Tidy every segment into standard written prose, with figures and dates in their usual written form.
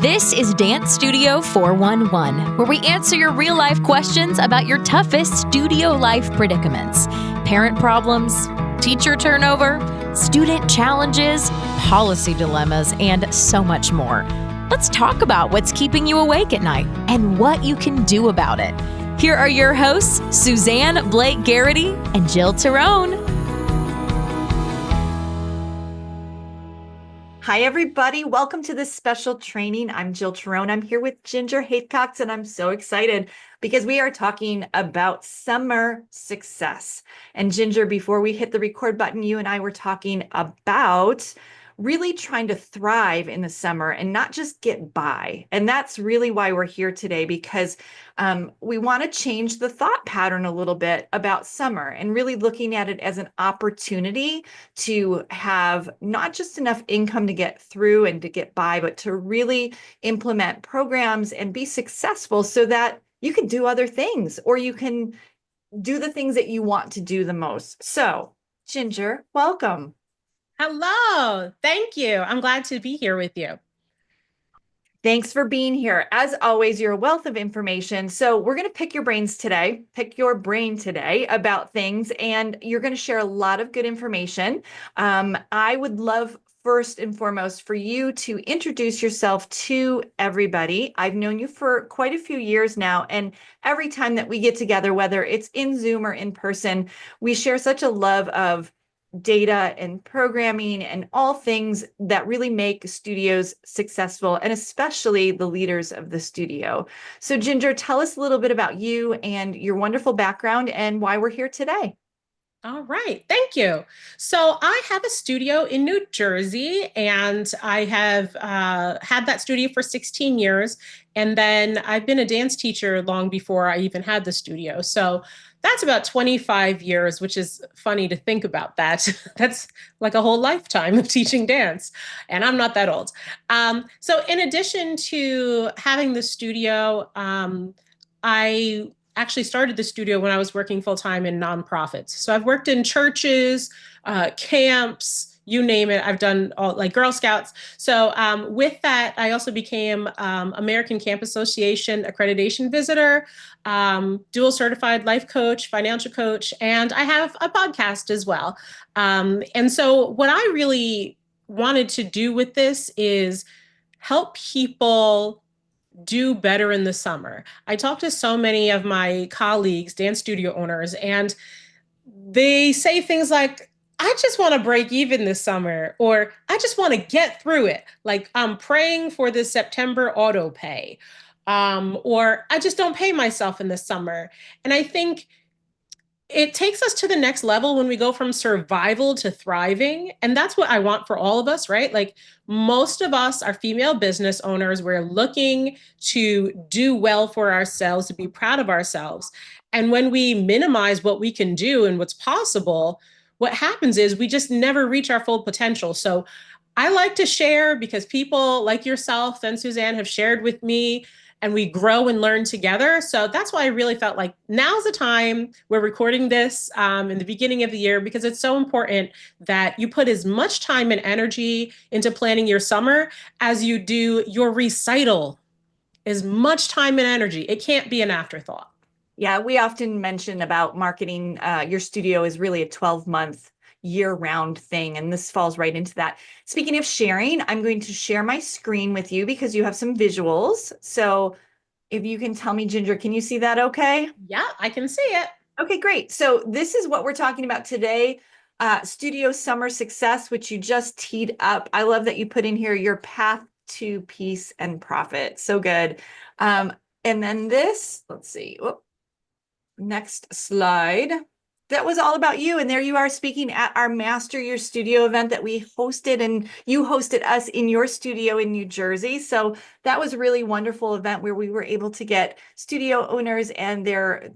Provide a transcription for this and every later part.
This is Dance Studio 411, where we answer your real life questions about your toughest studio life predicaments, parent problems, teacher turnover, student challenges, policy dilemmas, and so much more. Let's talk about what's keeping you awake at night and what you can do about it. Here are your hosts, Suzanne Blake Garrity and Jill Tyrone. Hi, everybody. Welcome to this special training. I'm Jill Tyrone. I'm here with Ginger Haithcox, and I'm so excited because we are talking about summer success. And Ginger, before we hit the record button, you and I were talking about really trying to thrive in the summer and not just get by. And that's really why we're here today, because we want to change the thought pattern a little bit about summer and really looking at it as an opportunity to have not just enough income to get through and to get by, but to really implement programs and be successful so that you can do other things or you can do the things that you want to do the most. So, Ginger, welcome. Hello. Thank you. I'm glad to be here with you. Thanks for being here. As always, you're a wealth of information. So we're going to pick your brain today about things, and you're going to share a lot of good information. I would love first and foremost for you to introduce yourself to everybody. I've known you for quite a few years now, and every time that we get together, whether it's in Zoom or in person, we share such a love of data and programming and all things that really make studios successful, and especially the leaders of the studio. So Ginger, tell us a little bit about you and your wonderful background and why we're here today. All right. Thank you. So I have a studio in New Jersey, and I have had that studio for 16 years. And then I've been a dance teacher long before I even had the studio. So that's about 25 years, which is funny to think about that. That's like a whole lifetime of teaching dance. And I'm not that old. So in addition to having the studio, I actually started the studio when I was working full-time in nonprofits. So I've worked in churches, camps, you name it. I've done all like Girl Scouts. So with that, I also became American Camp Association accreditation visitor, dual certified life coach, financial coach, and I have a podcast as well. And so what I really wanted to do with this is help people do better in the summer. I talk to so many of my colleagues, dance studio owners, and they say things like, I just want to break even this summer, or I just want to get through it. Like I'm praying for this September auto pay, or I just don't pay myself in the summer. And I think it takes us to the next level when we go from survival to thriving. And that's what I want for all of us, right? Like most of us are female business owners. We're looking to do well for ourselves, to be proud of ourselves. And when we minimize what we can do and what's possible, what happens is we just never reach our full potential. So I like to share because people like yourself and Suzanne have shared with me, and we grow and learn together. So that's why I really felt like now's the time. We're recording this in the beginning of the year because it's so important that you put as much time and energy into planning your summer as you do your recital. As much time and energy. It can't be an afterthought. Yeah, we often mention about marketing. Your studio is really a 12-month year-round thing, and this falls right into that. Speaking of sharing, I'm going to share my screen with you because you have some visuals. So if you can tell me, Ginger, can you see that okay? Yeah, I can see it. Okay, great. So this is what we're talking about today. Studio summer success, which you just teed up. I love that you put in here your path to peace and profit. So good. And then this, let's see. Next slide. That was all about you. And there you are speaking at our Master Your Studio event that we hosted, and you hosted us in your studio in New Jersey. So that was a really wonderful event where we were able to get studio owners and their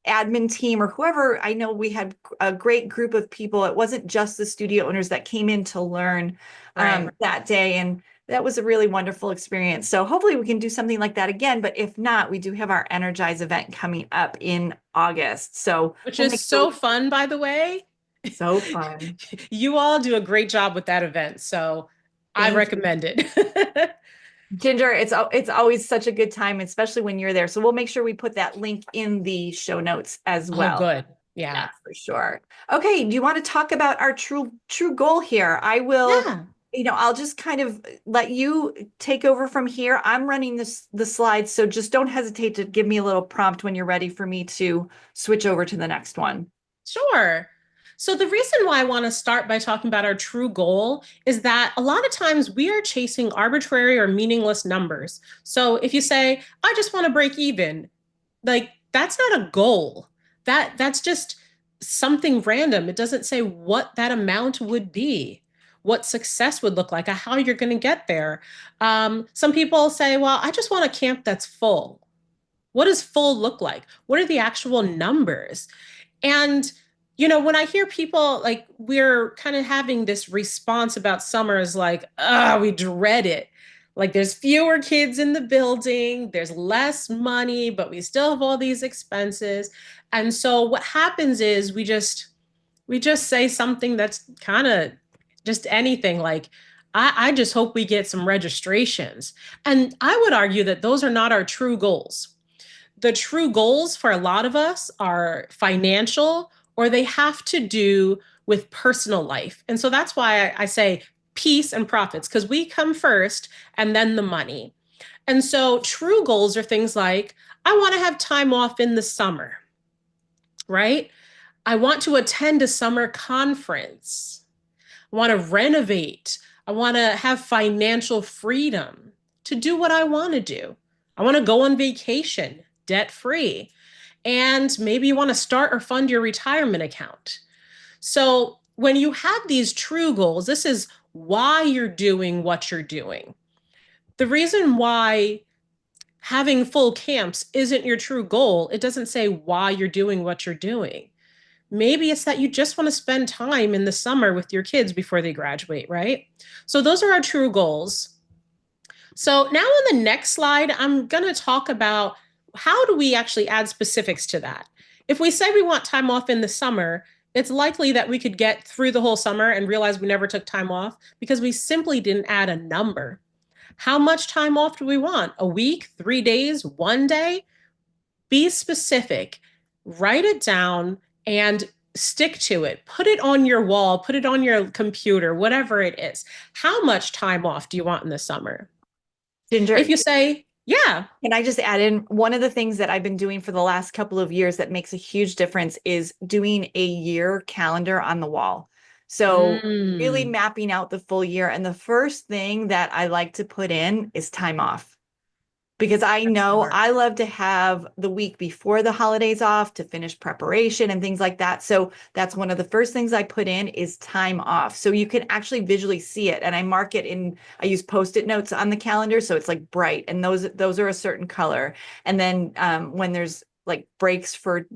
admin team or whoever. I know we had a great group of people. It wasn't just the studio owners that came in to learn that day. And that was a really wonderful experience. So hopefully we can do something like that again. But if not, we do have our Energize event coming up in August. So which is so fun, by the way. So fun. You all do a great job with that event. So I recommend it. Ginger, it's always such a good time, especially when you're there. So we'll make sure we put that link in the show notes as Oh, well. good. Yeah. That's for sure. Okay, do you want to talk about our true goal here? I will, Yeah. I'll just kind of let you take over from here. I'm running the slides, so just don't hesitate to give me a little prompt when you're ready for me to switch over to the next one. Sure. So, the reason why I want to start by talking about our true goal is that a lot of times we are chasing arbitrary or meaningless numbers. So, if you say, I just want to break even, like that's not a goal. That's just something random. It doesn't say what that amount would be, what success would look like, or how you're going to get there. Some people say, well, I just want a camp that's full. What does full look like? What are the actual numbers? And, when I hear people like we're kind of having this response about summer is like, we dread it. Like there's fewer kids in the building, there's less money, but we still have all these expenses. And so what happens is we just say something that's kind of just anything like, I just hope we get some registrations. And I would argue that those are not our true goals. The true goals for a lot of us are financial or they have to do with personal life. And so that's why I say peace and profits, because we come first and then the money. And so true goals are things like I want to have time off in the summer, right? I want to attend a summer conference. I want to renovate. I want to have financial freedom to do what I want to do. I want to go on vacation debt free. And maybe you want to start or fund your retirement account. So when you have these true goals, this is why you're doing what you're doing. The reason why having full camps isn't your true goal, it doesn't say why you're doing what you're doing. Maybe it's that you just want to spend time in the summer with your kids before they graduate, right? So those are our true goals. So now on the next slide, I'm going to talk about how do we actually add specifics to that? If we say we want time off in the summer, it's likely that we could get through the whole summer and realize we never took time off because we simply didn't add a number. How much time off do we want? A week, 3 days, 1 day? Be specific, write it down and stick to it. Put it on your wall, put it on your computer, whatever it is. How much time off do you want in the summer? Ginger, If you say, yeah. can I just add in one of the things that I've been doing for the last couple of years that makes a huge difference is doing a year calendar on the wall. So really mapping out the full year. And the first thing that I like to put in is time off. Because I know smart. I love to have the week before the holidays off to finish preparation and things like that. So that's one of the first things I put in is time off. So you can actually visually see it. And I mark it in, I use Post-it notes on the calendar. So it's like bright and those are a certain color. And then when there's like breaks for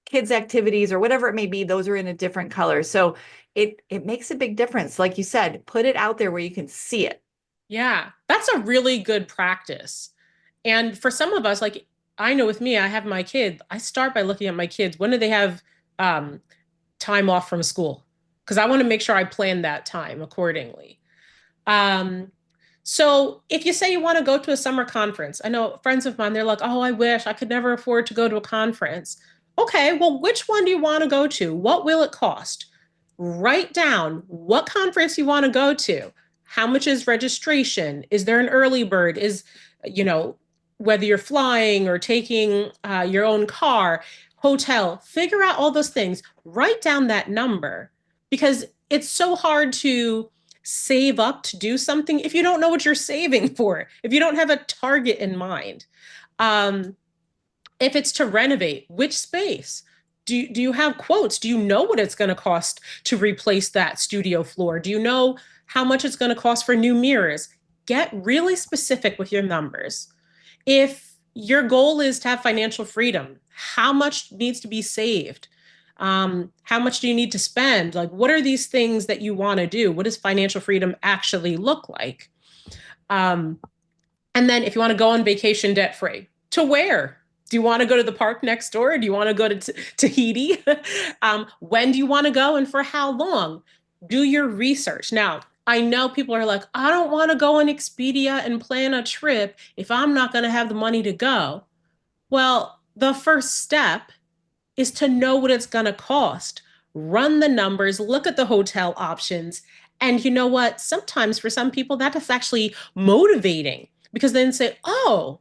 kids activities or whatever it may be, those are in a different color. So it makes a big difference. Like you said, put it out there where you can see it. Yeah, that's a really good practice. And for some of us, like I know with me, I have my kid. I start by looking at my kids. When do they have time off from school? Because I want to make sure I plan that time accordingly. Um, so if you say you want to go to a summer conference, I know friends of mine, they're like, oh, I wish I could never afford to go to a conference. Okay, well, which one do you want to go to? What will it cost? Write down what conference you want to go to. How much is registration? Is there an early bird? You know, whether you're flying or taking your own car, hotel, figure out all those things. Write down that number because it's so hard to save up to do something if you don't know what you're saving for, if you don't have a target in mind. Um, if it's to renovate, which space? Do you have quotes? Do you know what it's going to cost to replace that studio floor? Do you know how much it's going to cost for new mirrors? Get really specific with your numbers. If your goal is to have financial freedom, how much needs to be saved? How much do you need to spend? Like, what are these things that you want to do? What does financial freedom actually look like? Um, and then if you want to go on vacation debt free, to where? Do you want to go to the park next door? Or do you want to go to Tahiti? When do you want to go and for how long? Do your research. Now, I know people are like, I don't want to go on Expedia and plan a trip if I'm not going to have the money to go. Well, the first step is to know what it's going to cost. Run the numbers, look at the hotel options. And you know what? Sometimes for some people, that is actually motivating because then say, oh,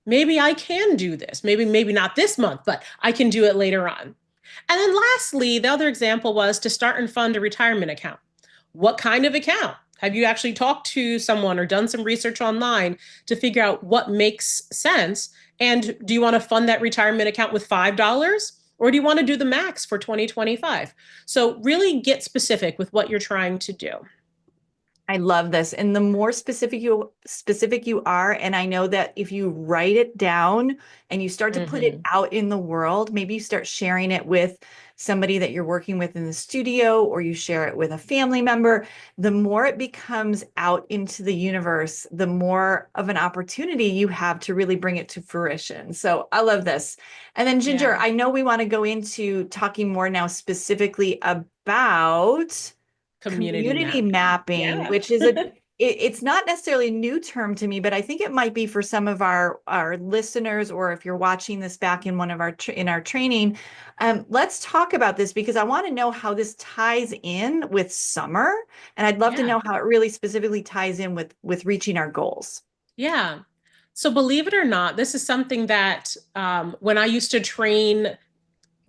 maybe I can do this. Maybe not this month, but I can do it later on. And then lastly, the other example was to start and fund a retirement account. What kind of account? Have you actually talked to someone or done some research online to figure out what makes sense? And do you want to fund that retirement account with $5? Or do you want to do the max for 2025? So really get specific with what you're trying to do. I love this. And the more specific you are, and I know that if you write it down and you start to put it out in the world, maybe you start sharing it with somebody that you're working with in the studio, or you share it with a family member, the more it becomes out into the universe, the more of an opportunity you have to really bring it to fruition. So I love this. And then Ginger, Yeah. I know we want to go into talking more now specifically about Community community mapping. mapping, Yeah. which is it's not necessarily a new term to me, but I think it might be for some of our listeners, or if you're watching this back in one of our in our training. Let's talk about this because I want to know how this ties in with summer, and I'd love to Yeah. know how it really specifically ties in with reaching our goals. Yeah. So believe it or not, this is something that when I used to train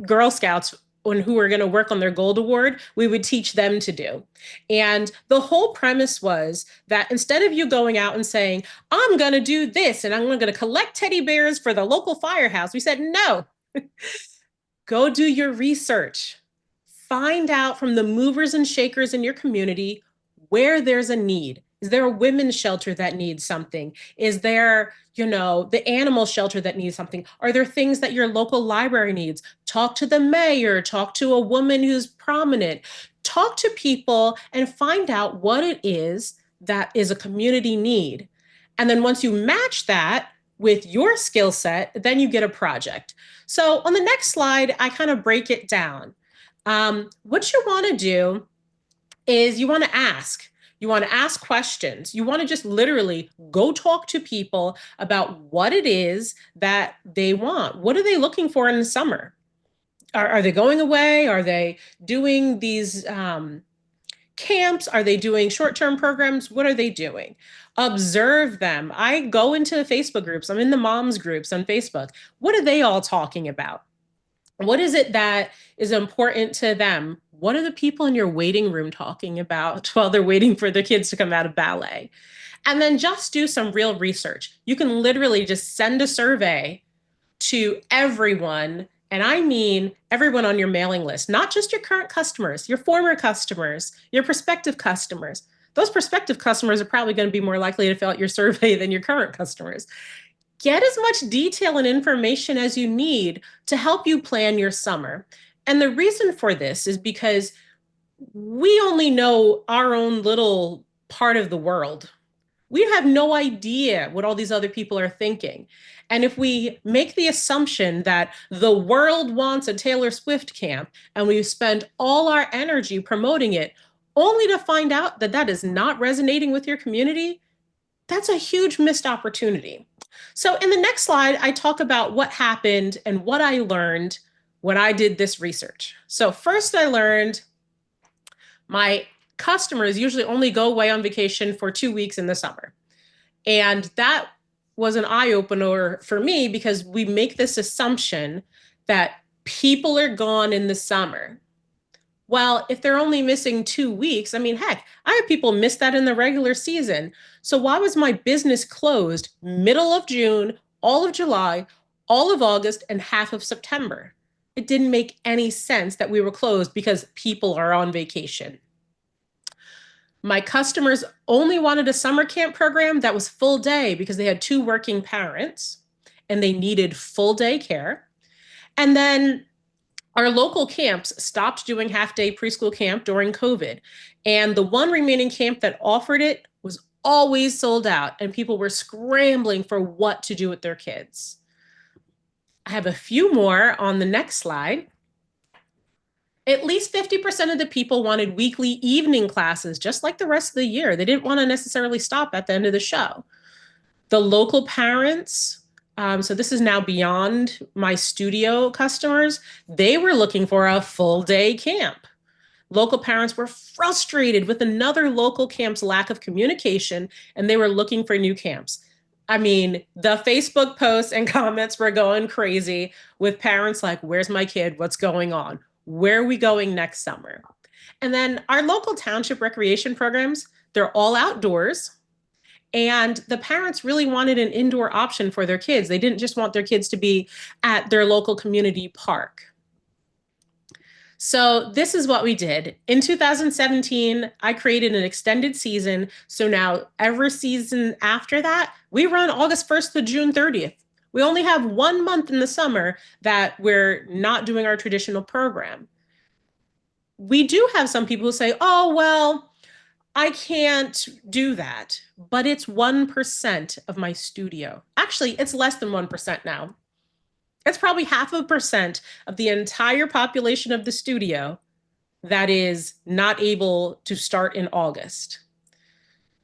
Girl Scouts on who were going to work on their gold award, we would teach them to do. And the whole premise was that instead of you going out and saying, I'm going to do this and I'm going to collect teddy bears for the local firehouse, we said, no, go do your research. Find out from the movers and shakers in your community where there's a need. Is there a women's shelter that needs something? Is there, the animal shelter that needs something? Are there things that your local library needs? Talk to the mayor, talk to a woman who's prominent, talk to people and find out what it is that is a community need. And then once you match that with your skill set, then you get a project. So on the next slide, I kind of break it down. What you want to do is you want to ask. You want to ask questions. You want to just literally go talk to people about what it is that they want. What are they looking for in the summer? Are they going away? Are they doing these camps? Are they doing short-term programs? What are they doing? Observe them. I go into Facebook groups. I'm in the moms groups on Facebook. What are they all talking about? What is it that is important to them? What are the people in your waiting room talking about while they're waiting for their kids to come out of ballet? And then just do some real research. You can literally just send a survey to everyone, and I mean everyone on your mailing list, not just your current customers, your former customers, your prospective customers. Those prospective customers are probably going to be more likely to fill out your survey than your current customers. Get as much detail and information as you need to help you plan your summer. And the reason for this is because we only know our own little part of the world. We have no idea what all these other people are thinking. And if we make the assumption that the world wants a Taylor Swift camp and we spend all our energy promoting it, only to find out that that is not resonating with your community, that's a huge missed opportunity. So in the next slide, I talk about what happened and what I learned when I did this research. So first I learned my customers usually only go away on vacation for 2 weeks in the summer. And that was an eye-opener for me because we make this assumption that people are gone in the summer. Well, if they're only missing 2 weeks, I mean, heck, I have people miss that in the regular season. So why was my business closed middle of June, all of July, all of August, and half of September? It didn't make any sense that we were closed because people are on vacation. My customers only wanted a summer camp program that was full day because they had 2 working parents and they needed full day care. And then our local camps stopped doing half-day preschool camp during COVID. And the one remaining camp that offered it was always sold out, and people were scrambling for what to do with their kids. I have a few more on the next slide. At least 50% of the people wanted weekly evening classes, just like the rest of the year. They didn't want to necessarily stop at the end of the show. The local parents, so this is now beyond my studio customers, they were looking for a full day camp. Local parents were frustrated with another local camp's lack of communication, and they were looking for new camps. I mean, the Facebook posts and comments were going crazy with parents like, where's my kid? What's going on? Where are we going next summer? And then our local township recreation programs, they're all outdoors. And the parents really wanted an indoor option for their kids. They didn't just want their kids to be at their local community park. So this is what we did. In 2017, I created an extended season. So now every season after that, we run August 1st to June 30th. We only have 1 month in the summer that we're not doing our traditional program. We do have some people who say, oh, well, I can't do that, but it's 1% of my studio. Actually, it's less than 1% now. It's probably 0.5% of the entire population of the studio that is not able to start in August.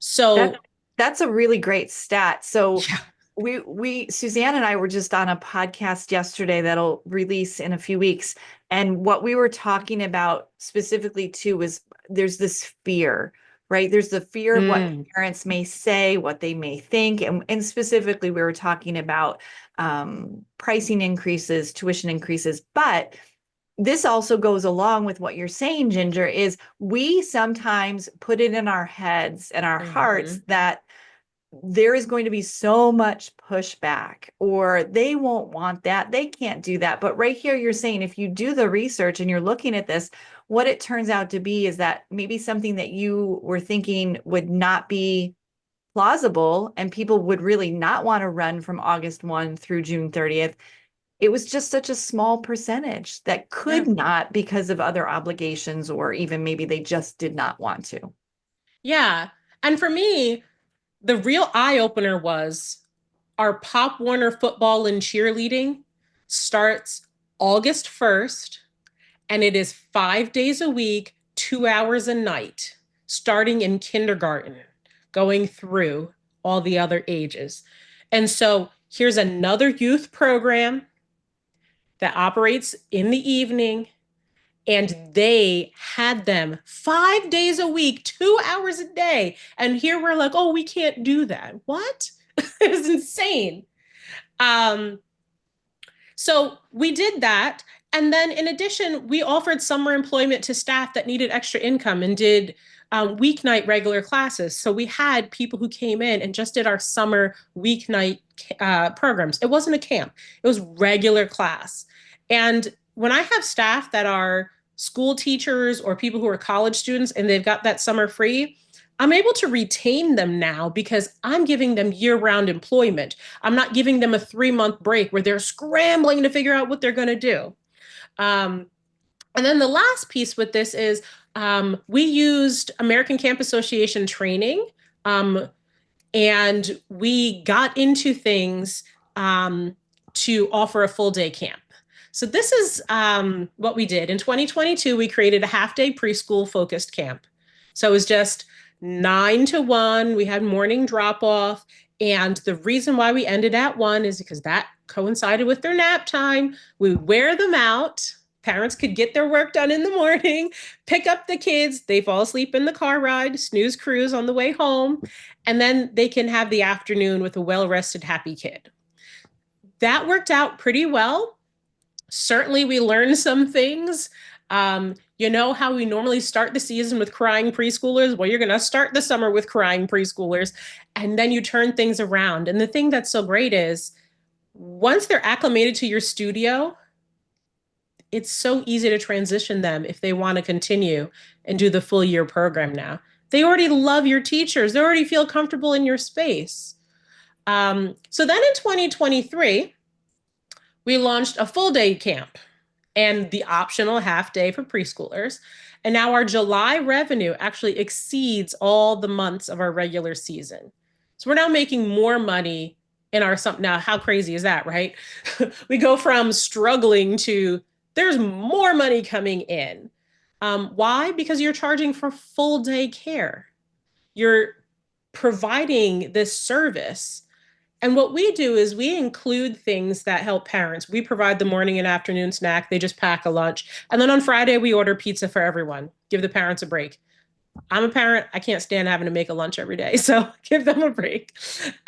So that's a really great stat. So yeah. we Suzanne and I were just on a podcast yesterday that'll release in a few weeks. And what we were talking about specifically too was there's this fear, right? There's the fear of what parents may say, what they may think. And specifically, we were talking about pricing increases, tuition increases. But this also goes along with what you're saying, Ginger, is we sometimes put it in our heads and our hearts that there is going to be so much pushback, or they won't want that. They can't do that. But right here, you're saying if you do the research and you're looking at this, what it turns out to be is that maybe something that you were thinking would not be plausible and people would really not want to run from August 1 through June 30th. It was just such a small percentage that could not because of other obligations, or even maybe they just did not want to. Yeah. And for me, the real eye-opener was our Pop Warner football and cheerleading starts August 1st, and it is 5 days a week, 2 hours a night, starting in kindergarten, going through all the other ages. And so here's another youth program that operates in the evening, and they had them 5 days a week, 2 hours a day. And here we're like, oh, we can't do that. What? It was insane. So we did that. And then in addition, we offered summer employment to staff that needed extra income and did weeknight regular classes. So we had people who came in and just did our summer weeknight programs. It wasn't a camp. It was regular class. And when I have staff that are school teachers or people who are college students and they've got that summer free, I'm able to retain them now because I'm giving them year-round employment. I'm not giving them a 3-month break where they're scrambling to figure out what they're going to do. And then the last piece with this is we used American Camp Association training, and we got into things to offer a full day camp. So this is what we did. In 2022, we created a half-day preschool focused camp. So it was just 9 to 1. We had morning drop-off. And the reason why we ended at 1 is because that coincided with their nap time. We wear them out. Parents could get their work done in the morning, pick up the kids, they fall asleep in the car ride, snooze cruise on the way home, and then they can have the afternoon with a well-rested, happy kid. That worked out pretty well. Certainly, we learned some things. You know how we normally start the season with crying preschoolers? Well, you're going to start the summer with crying preschoolers, and then you turn things around. And the thing that's so great is once they're acclimated to your studio, it's so easy to transition them if they want to continue and do the full year program now. They already love your teachers. They already feel comfortable in your space. So then in 2023, we launched a full day camp and the optional half day for preschoolers. And now our July revenue actually exceeds all the months of our regular season. So we're now making more money in our summer. Now, how crazy is that, right? We go from struggling to there's more money coming in. Why? Because you're charging for full day care. You're providing this service. And what we do is we include things that help parents. We provide the morning and afternoon snack. They just pack a lunch. And then on Friday, we order pizza for everyone. Give the parents a break. I'm a parent. I can't stand having to make a lunch every day. So give them a break.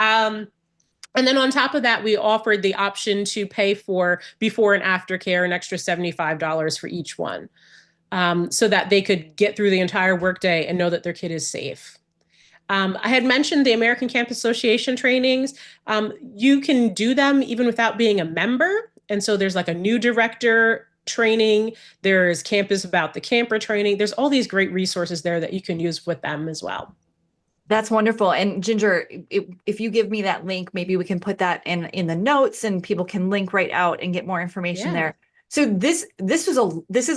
And then on top of that, we offered the option to pay for before and after care, an extra $75 for each one, so that they could get through the entire workday and know that their kid is safe. I had mentioned the American Campus Association trainings. You can do them even without being a member. And so there's like a new director training. There's Campus About the Camper training. There's all these great resources there that you can use with them as well. That's wonderful. And Ginger, if you give me that link, maybe we can put that in the notes and people can link right out and get more information there. So this is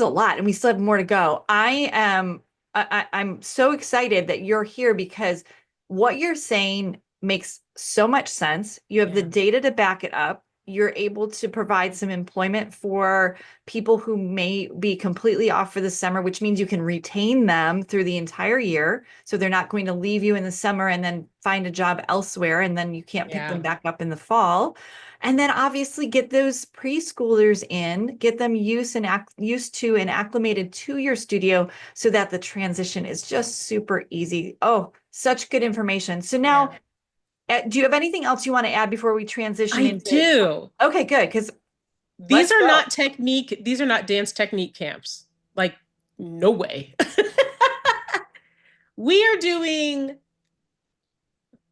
a lot, and we still have more to go. I'm so excited that you're here because what you're saying makes so much sense. You have the data to back it up. You're able to provide some employment for people who may be completely off for the summer, which means you can retain them through the entire year. So they're not going to leave you in the summer and then find a job elsewhere, and then you can't pick them back up in the fall. And then obviously get those preschoolers in, get them used to and acclimated to your studio so that the transition is just super easy. Oh, such good information. So now, do you have anything else you want to add before we transition into? I do. Okay, good. Because these are not dance technique camps. Like, no way. We are doing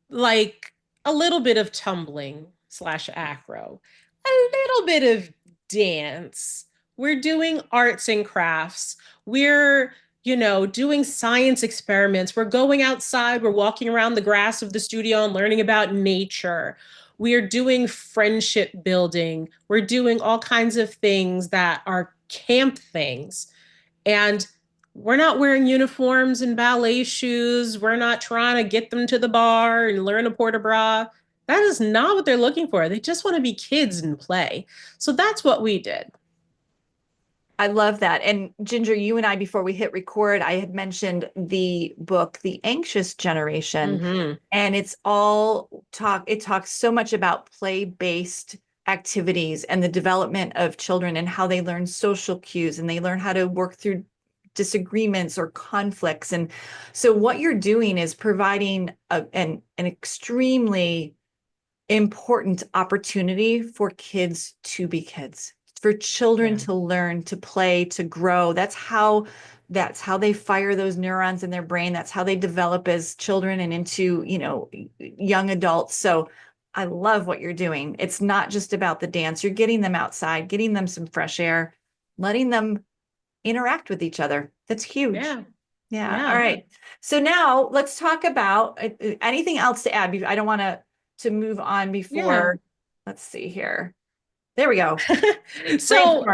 like a little bit of tumbling / acro, a little bit of dance. We're doing arts and crafts. We're doing science experiments. We're going outside. We're walking around the grass of the studio and learning about nature. We are doing friendship building. We're doing all kinds of things that are camp things. And we're not wearing uniforms and ballet shoes. We're not trying to get them to the bar and learn a port de bras. That is not what they're looking for. They just want to be kids and play. So that's what we did. I love that. And Ginger, you and I, before we hit record, I had mentioned the book, The Anxious Generation. And it talks so much about play-based activities and the development of children and how they learn social cues and they learn how to work through disagreements or conflicts. And so what you're doing is providing an extremely important opportunity for kids to be kids, for children to learn, to play, to grow. That's how they fire those neurons in their brain. That's how they develop as children and into, young adults. So I love what you're doing. It's not just about the dance. You're getting them outside, getting them some fresh air, letting them interact with each other. That's huge. Yeah. All right. So now let's talk about anything else to add. I don't want to move on before. Let's see here. There we go. So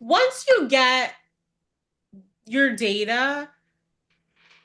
once you get your data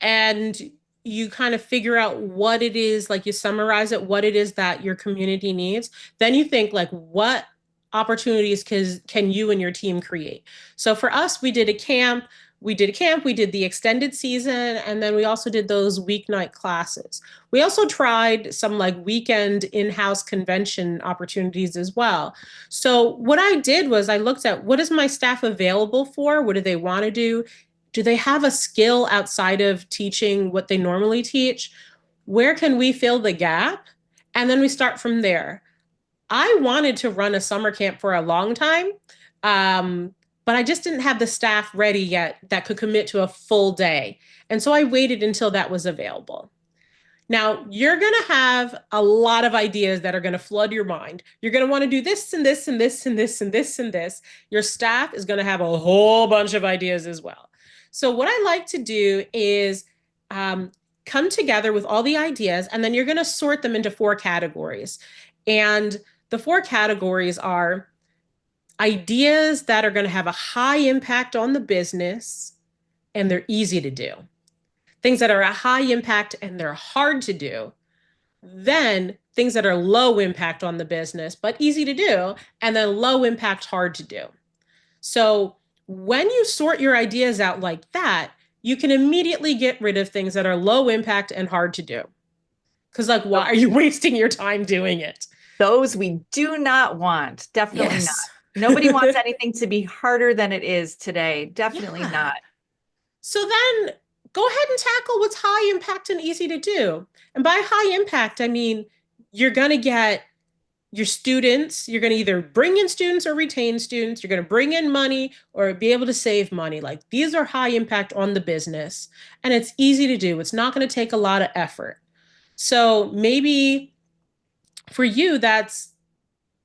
and you kind of figure out what it is, like you summarize it, what it is that your community needs, then you think like, what opportunities can you and your team create? So for us, we did a camp, we did the extended season, and then we also did those weeknight classes. We also tried some like weekend in-house convention opportunities as well. So what I did was I looked at what is my staff available for? What do they want to do? Do they have a skill outside of teaching what they normally teach? Where can we fill the gap? And then we start from there. I wanted to run a summer camp for a long time, but I just didn't have the staff ready yet that could commit to a full day. And so I waited until that was available. Now, you're going to have a lot of ideas that are going to flood your mind. You're going to want to do this and this and this and this and this and this. Your staff is going to have a whole bunch of ideas as well. So what I like to do is come together with all the ideas, and then you're going to sort them into 4 categories. And the 4 categories are ideas that are going to have a high impact on the business and they're easy to do. Things that are a high impact and they're hard to do. Then things that are low impact on the business, but easy to do, and then low impact, hard to do. So when you sort your ideas out like that, you can immediately get rid of things that are low impact and hard to do. Because, like, why are you wasting your time doing it? Those we do not want. Definitely not. Yes. Nobody wants anything to be harder than it is today. Definitely Yeah. not. So then go ahead and tackle what's high impact and easy to do. And by high impact, I mean you're going to get your students, you're going to either bring in students or retain students, you're going to bring in money or be able to save money. Like, these are high impact on the business, and it's easy to do. It's not going to take a lot of effort. So maybe for you, that's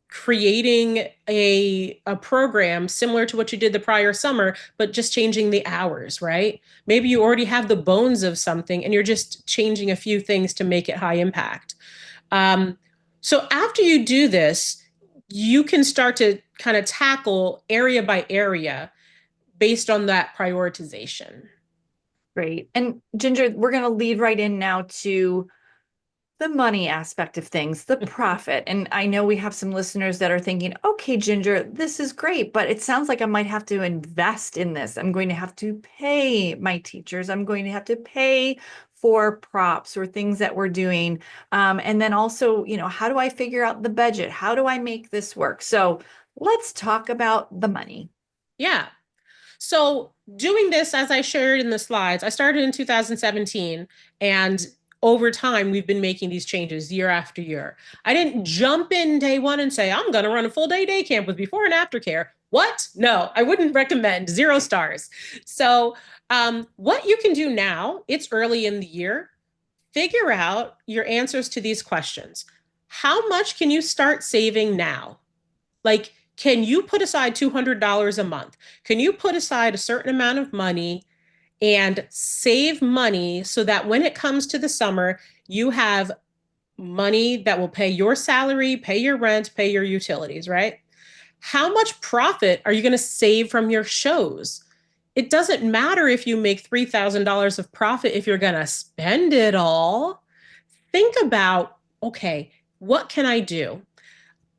creating a program similar to what you did the prior summer, but just changing the hours, right? Maybe you already have the bones of something and you're just changing a few things to make it high impact. So after you do this, you can start to kind of tackle area by area based on that prioritization. Great. And Ginger, we're going to lead right in now to the money aspect of things, the profit. And I know we have some listeners that are thinking, okay, Ginger, this is great, but it sounds like I might have to invest in this. I'm going to have to pay my teachers. I'm going to have to pay for props or things that we're doing. And then also, how do I figure out the budget? How do I make this work? So let's talk about the money. Yeah. So doing this, as I shared in the slides, I started in 2017, and over time, we've been making these changes year after year. I didn't jump in day one and say, I'm going to run a full day camp with before and after care. What? No, I wouldn't recommend. 0 stars. So what you can do now, it's early in the year, figure out your answers to these questions. How much can you start saving now? Like, can you put aside $200 a month? Can you put aside a certain amount of money and save money so that when it comes to the summer, you have money that will pay your salary, pay your rent, pay your utilities, right? How much profit are you going to save from your shows? It doesn't matter if you make $3,000 of profit if you're going to spend it all. Think about, okay, what can I do?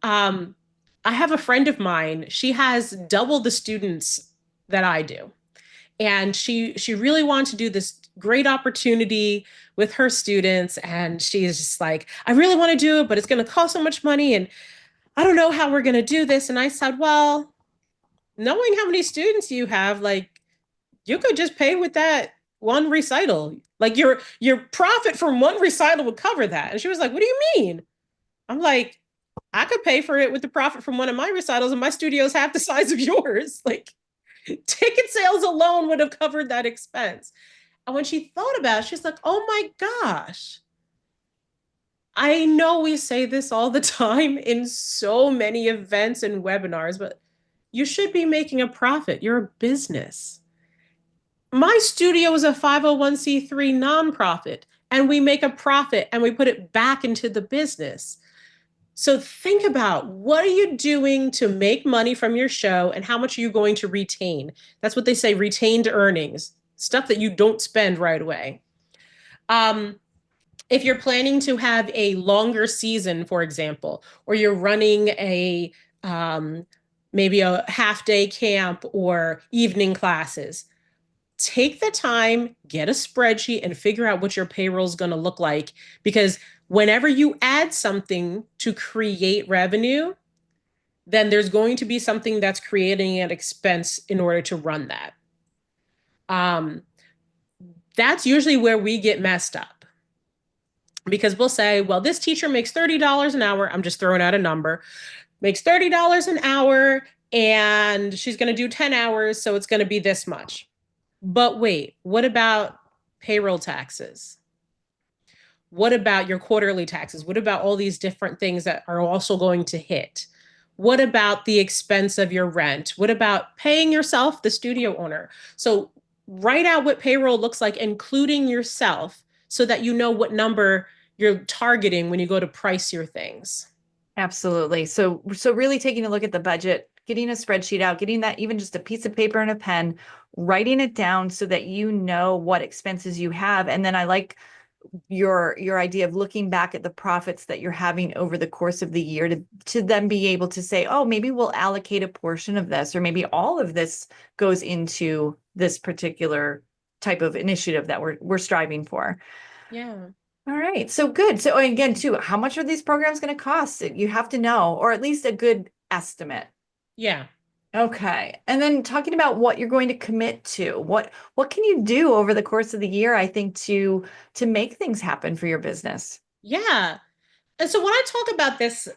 I have a friend of mine. She has double the students that I do. And she really wanted to do this great opportunity with her students. And she's just like, I really want to do it, but it's going to cost so much money. And I don't know how we're going to do this. And I said, well, knowing how many students you have, like, you could just pay with that one recital. Like, your profit from one recital would cover that. And she was like, what do you mean? I'm like, I could pay for it with the profit from one of my recitals, and my studio's half the size of yours. Like, ticket sales alone would have covered that expense. And when she thought about it, she's like, oh my gosh. I know we say this all the time in so many events and webinars, but you should be making a profit. You're a business. My studio is a 501c3 nonprofit, and we make a profit and we put it back into the business. So think about, what are you doing to make money from your show and how much are you going to retain? That's what they say, retained earnings, stuff that you don't spend right away. If you're planning to have a longer season, for example, or you're running a maybe a half-day camp or evening classes, take the time, get a spreadsheet, and figure out what your payroll is going to look like. Because whenever you add something to create revenue, then there's going to be something that's creating an expense in order to run that. That's usually where we get messed up, because we'll say, well, this teacher makes $30 an hour. I'm just throwing out a number, makes $30 an hour, and she's going to do 10 hours. So it's going to be this much. But wait, what about payroll taxes? What about your quarterly taxes? What about all these different things that are also going to hit? What about the expense of your rent? What about paying yourself, the studio owner? So write out what payroll looks like, including yourself, so that you know what number you're targeting when you go to price your things. Absolutely. So really taking a look at the budget, getting a spreadsheet out, getting that, even just a piece of paper and a pen, writing it down so that you know what expenses you have. And then I like your idea of looking back at the profits that you're having over the course of the year to then be able to say, oh, maybe we'll allocate a portion of this, or maybe all of this goes into this particular type of initiative that we're striving for. Yeah. All right. So good. So again, too, how much are these programs going to cost? You have to know, or at least a good estimate. Yeah. Okay. And then talking about what you're going to commit to, what can you do over the course of the year, I think, to make things happen for your business? Yeah. And so when I talk about this,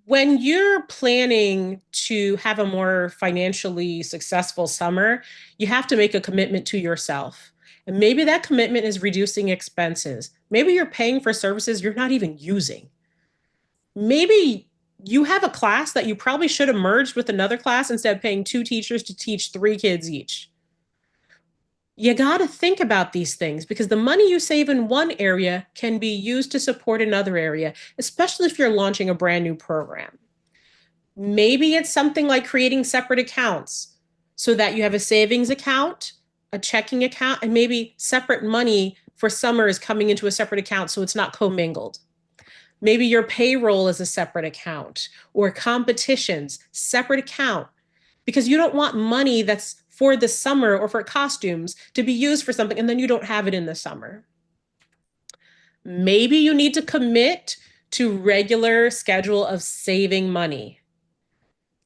when you're planning to have a more financially successful summer, you have to make a commitment to yourself. And maybe that commitment is reducing expenses. Maybe you're paying for services you're not even using. Maybe you have a class that you probably should have merged with another class instead of paying two teachers to teach three kids each. You got to think about these things because the money you save in one area can be used to support another area, especially if you're launching a brand new program. Maybe it's something like creating separate accounts so that you have a savings account, a checking account, and maybe separate money for summer is coming into a separate account so it's not commingled. Maybe your payroll is a separate account or competitions, separate account, because you don't want money that's for the summer or for costumes to be used for something and then you don't have it in the summer. Maybe you need to commit to regular schedule of saving money.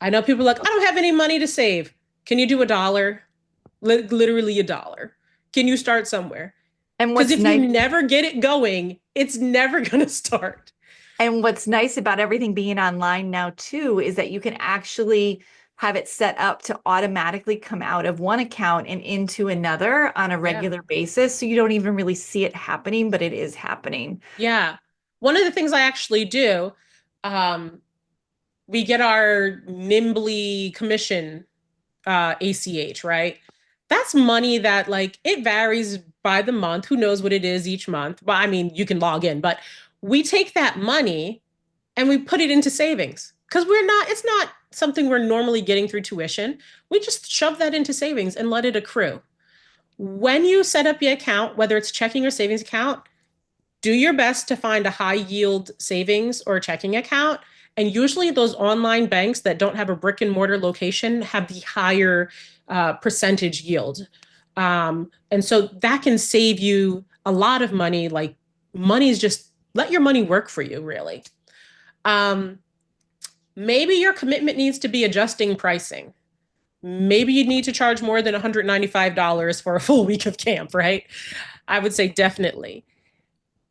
I know people are like, I don't have any money to save. Can you do $1? Literally $1. Can you start somewhere? And Because what's if nice, you never get it going, it's never going to start. and what's nice about everything being online now too is that you can actually have it set up to automatically come out of one account and into another on a Yeah. regular basis. So you don't even really see it happening, but it is happening. Yeah. One of the things I actually do, um, we get our Nimbly commission, ACH, right? That's money that like it varies by the month. Who knows what it is each month? But I mean, you can log in, but we take that money and we put it into savings because it's not something we're normally getting through tuition. We just shove that into savings and let it accrue. When you set up your account, whether it's checking or savings account, do your best to find a high yield savings or checking account. And usually those online banks that don't have a brick and mortar location have the higher percentage yield. And so that can save you a lot of money. Like money's just let your money work for you, really. Um, Maybe your commitment needs to be adjusting pricing. Maybe you need to charge more than $195 for a full week of camp, right? I would say definitely.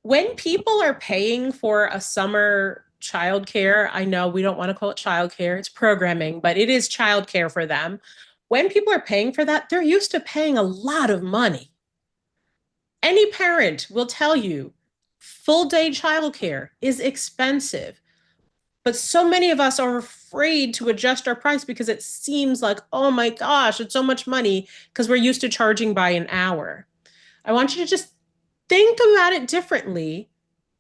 When people are paying for a summer childcare, I know we don't want to call it childcare, it's programming, but it is childcare for them. When people are paying for that, they're used to paying a lot of money. Any parent will tell you full day childcare is expensive. But so many of us are afraid to adjust our price because it seems like, oh my gosh, it's so much money because we're used to charging by an hour. I want you to just think about it differently,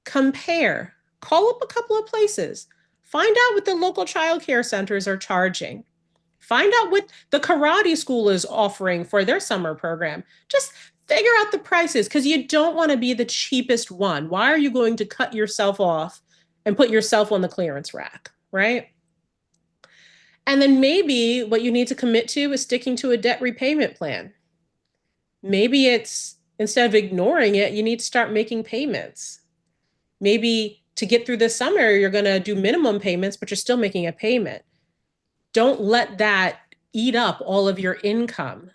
compare, call up a couple of places, find out what the local childcare centers are charging, find out what the karate school is offering for their summer program. Just figure out the prices because you don't want to be the cheapest one. Why are you going to cut yourself off and put yourself on the clearance rack, right? And then maybe what you need to commit to is sticking to a debt repayment plan. Maybe it's instead of ignoring it, you need to start making payments. Maybe to get through this summer, you're going to do minimum payments, but you're still making a payment. Don't let that eat up all of your income.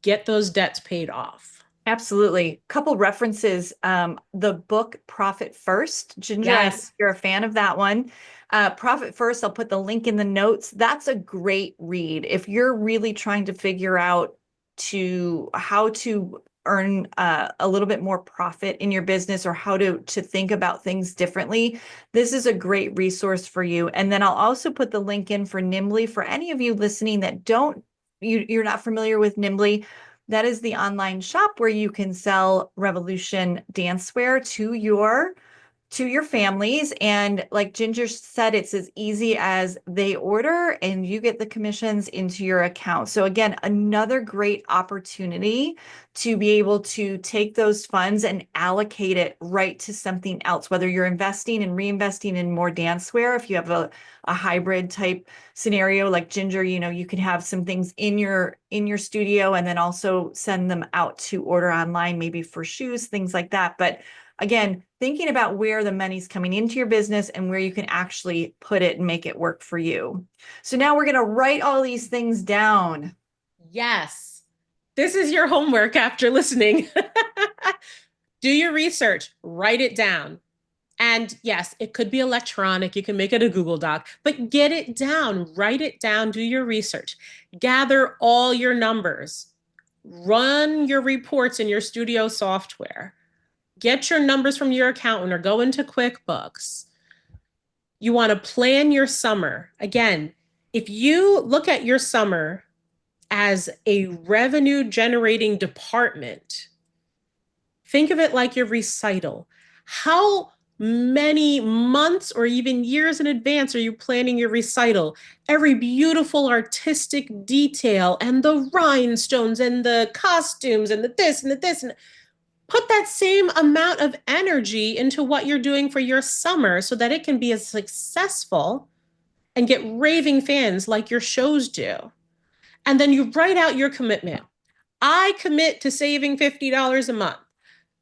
Get those debts paid off. Absolutely. Couple references. The book Profit First. Ginger, I think you're a fan of that one. Profit First, I'll put the link in the notes. That's a great read. If you're really trying to figure out how to earn a little bit more profit in your business or how to think about things differently, this is a great resource for you. And then I'll also put the link in for Nimbly for any of you listening that you're not familiar with Nimbly. That is the online shop where you can sell Revolution dancewear to your to your families. And like Ginger said, it's as easy as they order and you get the commissions into your account. So again, another great opportunity to be able to take those funds and allocate it right to something else, whether you're investing and reinvesting in more dancewear. If you have a hybrid type scenario like Ginger, you can have some things in your studio and then also send them out to order online, maybe for shoes, things like that. But again, thinking about where the money's coming into your business and where you can actually put it and make it work for you. So now we're going to write all these things down. Yes. This is your homework after listening. Do your research, write it down. And yes, it could be electronic. You can make it a Google Doc, but get it down, write it down, do your research, gather all your numbers, run your reports in your studio software, get your numbers from your accountant or go into QuickBooks. You want to plan your summer. Again, if you look at your summer as a revenue generating department, think of it like your recital. How many months or even years in advance are you planning your recital? Every beautiful artistic detail and the rhinestones and the costumes and the this and the this. And put that same amount of energy into what you're doing for your summer so that it can be as successful and get raving fans like your shows do. And then you write out your commitment. I commit to saving $50 a month.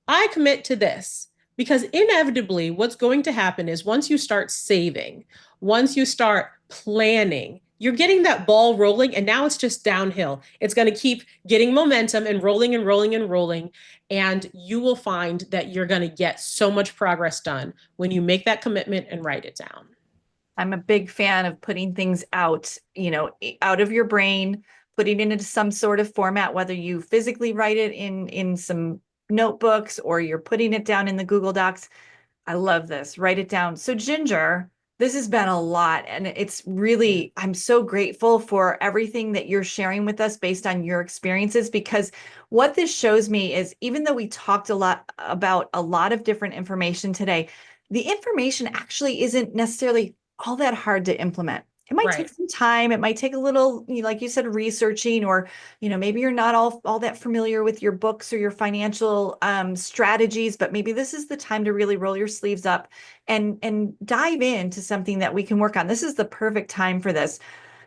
I commit to this. Because inevitably, what's going to happen is once you start saving, once you start planning, you're getting that ball rolling, and now it's just downhill. It's going to keep getting momentum and rolling and rolling and rolling. And you will find that you're going to get so much progress done when you make that commitment and write it down. I'm a big fan of putting things out, out of your brain, putting it into some sort of format, whether you physically write it in some notebooks or you're putting it down in the Google Docs. I love this. Write it down. So Ginger, this has been a lot, and it's really, I'm so grateful for everything that you're sharing with us based on your experiences, because what this shows me is, even though we talked a lot about a lot of different information today, the information actually isn't necessarily all that hard to implement. It might take some time. It might take a little, like you said, researching, or, maybe you're not all that familiar with your books or your financial strategies, but maybe this is the time to really roll your sleeves up and dive into something that we can work on. This is the perfect time for this.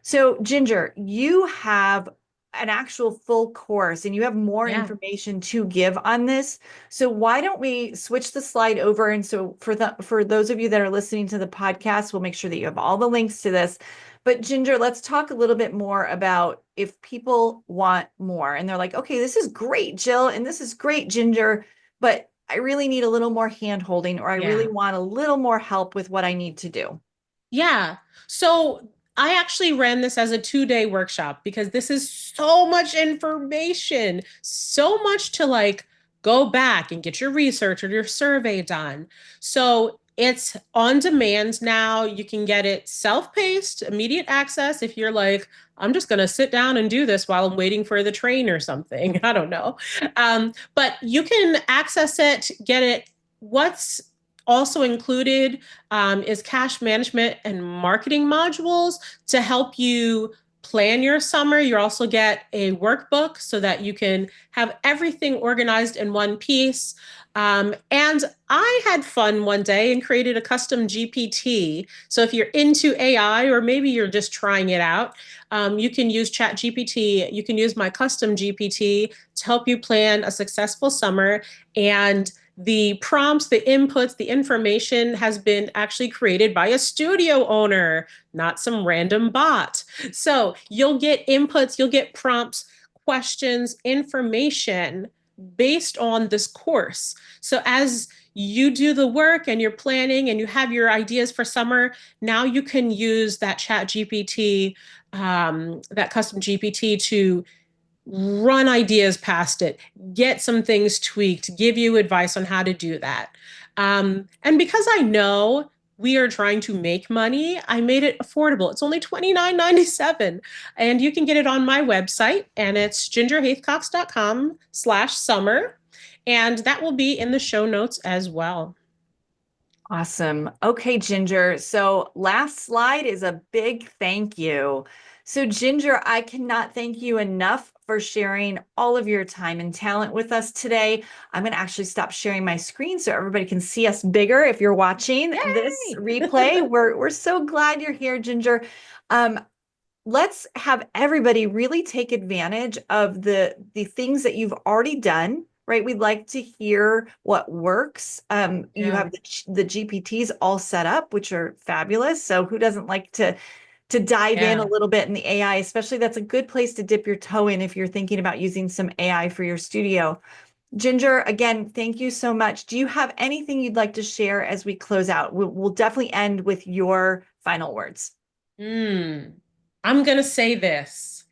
So Ginger, you have an actual full course and you have more information to give on this. So why don't we switch the slide over? And so for those of you that are listening to the podcast, we'll make sure that you have all the links to this. But Ginger, let's talk a little bit more about if people want more and they're like, okay, this is great, Jill, and this is great, Ginger, but I really need a little more hand holding, or I really want a little more help with what I need to do. Yeah. So I actually ran this as a 2-day workshop because this is so much information, so much to go back and get your research or your survey done. So it's on demand now. You can get it self-paced, immediate access. If you're like, I'm just going to sit down and do this while I'm waiting for the train or something. I don't know. But you can access it, get it. What's also included is cash management and marketing modules to help you plan your summer. You also get a workbook so that you can have everything organized in one piece. And I had fun one day and created a custom GPT. So if you're into AI, or maybe you're just trying it out, you can use ChatGPT. You can use my custom GPT to help you plan a successful summer. And the prompts, the inputs, the information has been actually created by a studio owner, not some random bot. So you'll get inputs, you'll get prompts, questions, information based on this course. So as you do the work and you're planning and you have your ideas for summer, now you can use that GPT, that custom GPT, to run ideas past it, get some things tweaked, give you advice on how to do that. And because I know we are trying to make money, I made it affordable. It's only $29.97. And you can get it on my website, and it's gingerhaithcox.com/summer. And that will be in the show notes as well. Awesome. Okay, Ginger. So last slide is a big thank you. So Ginger, I cannot thank you enough for sharing all of your time and talent with us today. I'm going to actually stop sharing my screen so everybody can see us bigger if you're watching this replay. We're so glad you're here, Ginger. Let's have everybody really take advantage of the things that you've already done. Right. We'd like to hear what works. You have the GPTs all set up, which are fabulous. So who doesn't like to dive in a little bit in the AI, especially that's a good place to dip your toe in if you're thinking about using some AI for your studio. Ginger, again, thank you so much. Do you have anything you'd like to share as we close out? We'll definitely end with your final words. I'm going to say this.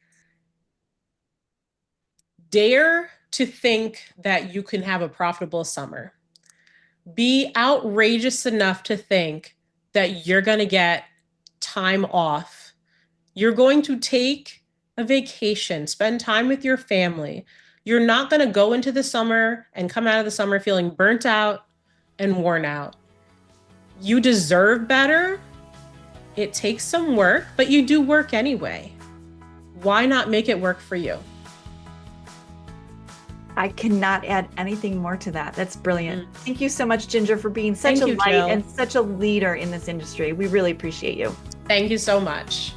Dare to think that you can have a profitable summer. Be outrageous enough to think that you're going to get time off. You're going to take a vacation, spend time with your family. You're not going to go into the summer and come out of the summer feeling burnt out and worn out. You deserve better. It takes some work, but you do work anyway. Why not make it work for you? I cannot add anything more to that. That's brilliant. Thank you so much, Ginger, for being such a light and such a leader in this industry. We really appreciate you. Thank you so much.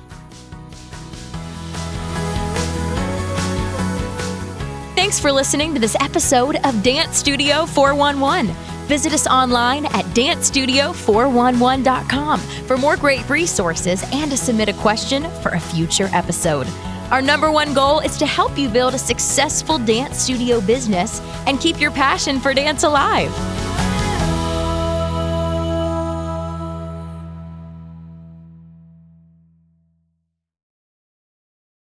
Thanks for listening to this episode of Dance Studio 411. Visit us online at dancestudio411.com for more great resources and to submit a question for a future episode. Our number one goal is to help you build a successful dance studio business and keep your passion for dance alive.